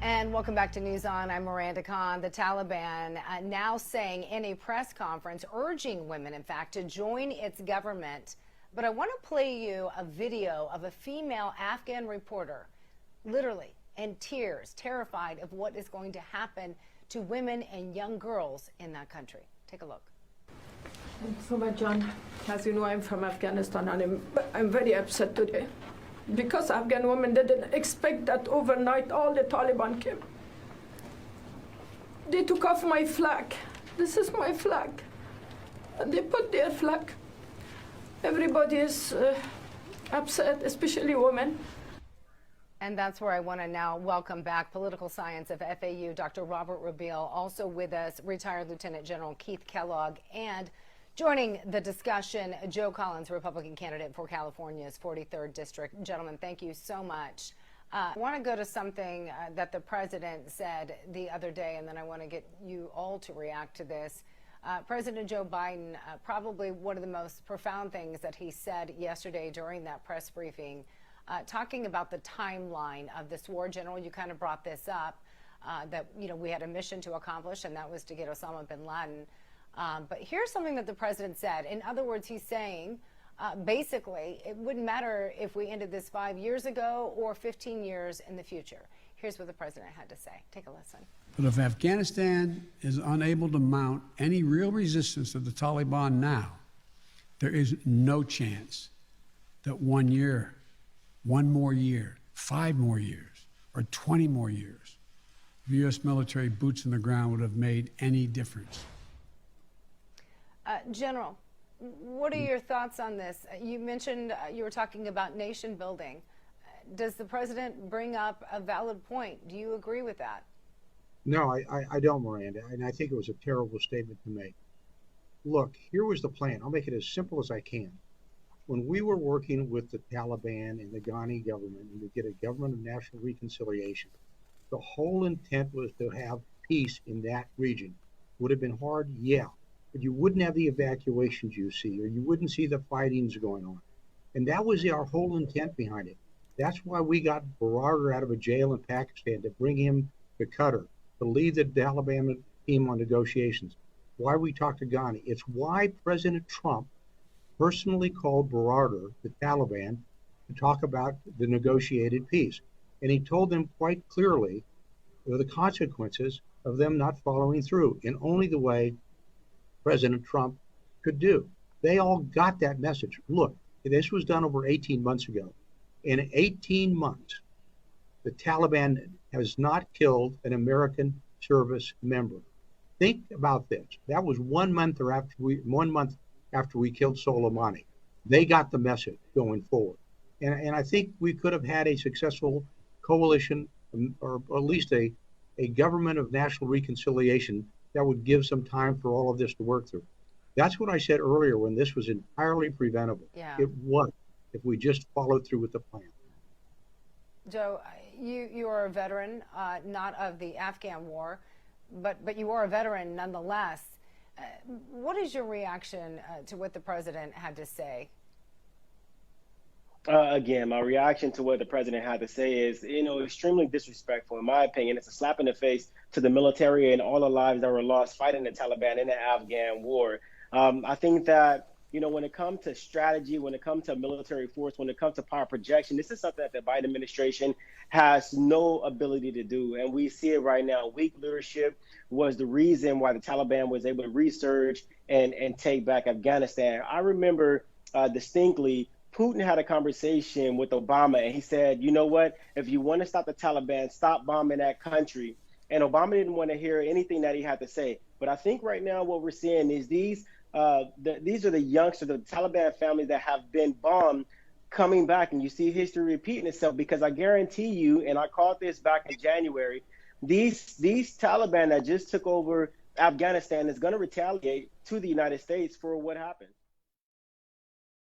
And welcome back to News On. I'm Miranda Khan. The Taliban now saying in a press conference, urging women, in fact, to join its government. But I want to play you a video of a female Afghan reporter, literally in tears, terrified of what is going to happen to women and young girls in that country. Take a look. Thanks so much, John. As you know, I'm from Afghanistan, and I'm very upset today. Because Afghan women didn't expect that overnight all the Taliban came. They took off my flag. This is my flag. And they put their flag. Everybody is upset, especially women. And that's where I want to now welcome back political science of FAU, Dr. Robert Rebiel, also with us, retired Lieutenant General Keith Kellogg, and joining the discussion, Joe Collins, Republican candidate for California's 43rd District. Gentlemen, thank you so much. I want to go to something that the president said the other day, and then I want to get you all to react to this. President Joe Biden, probably one of the most profound things that he said yesterday during that press briefing, talking about the timeline of this war. General, you kind of brought this up, that we had a mission to accomplish, and that was to get Osama bin Laden. But here's something that the president said. In other words, he's saying, basically, it wouldn't matter if we ended this 5 years ago or 15 years in the future. Here's what the president had to say. Take a listen. But if Afghanistan is unable to mount any real resistance to the Taliban now, there is no chance that 1 year, 1 more year, 5 more years, or 20 more years of U.S. military boots on the ground would have made any difference. General, what are your thoughts on this? You mentioned you were talking about nation building. Does the president bring up a valid point? Do you agree with that? No, I don't, Miranda, and I think it was a terrible statement to make. Look, here was the plan. I'll make it as simple as I can. When we were working with the Taliban and the Ghani government and to get a government of national reconciliation, the whole intent was to have peace in that region. Would it have been hard? Yeah. But you wouldn't have the evacuations you see, or you wouldn't see the fightings going on. And that was our whole intent behind it. That's why we got Baradar out of a jail in Pakistan, to bring him to Qatar, to lead the Taliban team on negotiations. Why we talked to Ghani. It's why President Trump personally called Baradar, the Taliban, to talk about the negotiated peace. And he told them quite clearly the consequences of them not following through in only the way President Trump could do. They all got that message. Look, this was done over 18 months ago. In 18 months, the Taliban has not killed an American service member. Think about this. That was 1 month after we killed Soleimani. They got the message going forward. And I think we could have had a successful coalition, or at least a government of national reconciliation that would give some time for all of this to work through. That's what I said earlier when this was entirely preventable. Yeah. It was, if we just followed through with the plan. Joe, you are a veteran, not of the Afghan war, but you are a veteran nonetheless. What is your reaction to what the president had to say? Again, my reaction to what the president had to say is, extremely disrespectful. In my opinion, it's a slap in the face to the military and all the lives that were lost fighting the Taliban in the Afghan war. I think that, when it comes to strategy, when it comes to military force, when it comes to power projection, this is something that the Biden administration has no ability to do. And we see it right now. Weak leadership was the reason why the Taliban was able to resurge and take back Afghanistan. I remember distinctly, Putin had a conversation with Obama, and he said, you know what, if you want to stop the Taliban, stop bombing that country. And Obama didn't want to hear anything that he had to say. But I think right now what we're seeing is these are the youngsters, the Taliban families that have been bombed coming back. And you see history repeating itself, because I guarantee you, and I called this back in January, these Taliban that just took over Afghanistan is going to retaliate to the United States for what happened.